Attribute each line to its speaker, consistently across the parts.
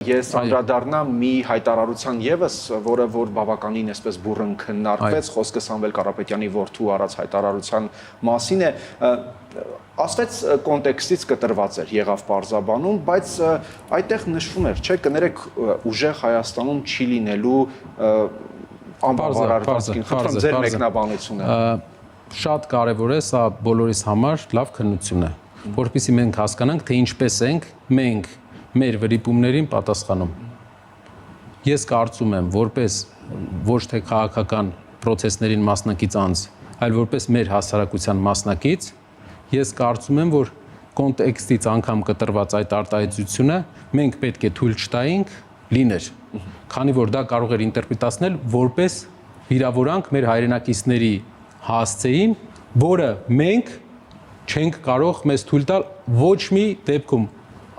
Speaker 1: Ես անդրադառնամ մի հայտարարության ևս, որը որ բավականին այսպես բուռն քննարկվեց, խոսքը Սամվել Կարապետյանի որդու արած հայտարարության մասին է, ասվեց կոնտեքստից կտրված էր, եղավ պարզաբանում, բայց այդտեղ նշվում էր, չէ, կներեք ուժեղ Հայաստանում չի լինելու անբավարարվածքին, խնդրում ձեր մեկնաբանությունը։
Speaker 2: Շատ կարևոր է, սա բոլորիս համար լավ քննություն է, որպեսզի մենք հասկանանք, թե ինչպես ենք մենք մեր վրիպումներին պատասխանում։ Ես կարծում եմ, որպես ոչ թե քաղաքական պրոցեսներին մասնակից անձ, այլ որպես մեր հասարակության մասնակից, ես կարծում եմ, որ կոնտեքստից անգամ կտրված այդ արտահայտությունը մենք պետք է թույլ չտայինք լիներ, քանի որ դա կարող էր ինտերպրետացնել որպես վիրավորանք մեր հայրենակիցների հասցեին, որը մենք չենք կարող մեզ թույլ տալ ոչ մի դեպքում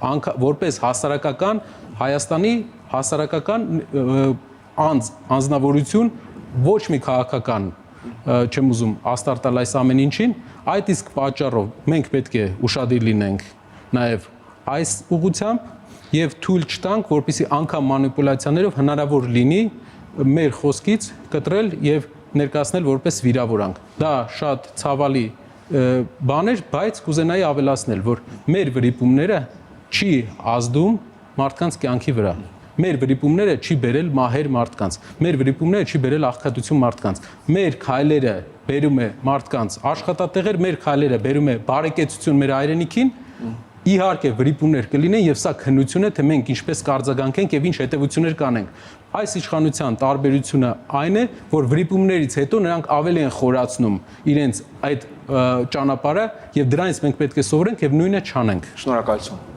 Speaker 2: որպես հասարակական Հայաստանի հասարակական անձնավորություն ոչ մի քաղաքական չեմ ուզում աստարտալ այս ամեն ինչին, այդ իսկ պատճառով մենք պետք է ուշադիր լինենք նաև այս ուղղությամբ եւ թույլ չտանք, որպեսզի անգամ մանիպուլյացիաներով հնարավոր լինի մեր խոսքից կտրել եւ ներկայացնել որպես վիրավորանք։ Դա շատ ցավալի բան էր, բայց կուզենայի ավելացնել, որ մեր վրիպումները չի ազդում մարդկանց կյանքի վրա։ Մեր վրիպումները չի բերել մահեր մարդկանց, մեր վրիպումները չի բերել աղքատություն մարդկանց։ Մեր քայլերը բերում է մարդկանց աշխատատեղեր, մեր քայլերը բերում է բարեկեցություն մեր հայրենիքին։ Իհարկե վրիպումներ կլինեն եւ սա քննություն է, թե մենք ինչպես կարձագանքենք եւ ինչ հետեւություններ կանենք։ Այս իշխանության տարբերությունը այն է, որ վրիպումներից հետո նրանք ավելի են խորացնում իրենց այդ ճանապարհը եւ դրանից մենք պետք է սովորենք եւ նույնը չանենք։
Speaker 1: Շնորհակալություն։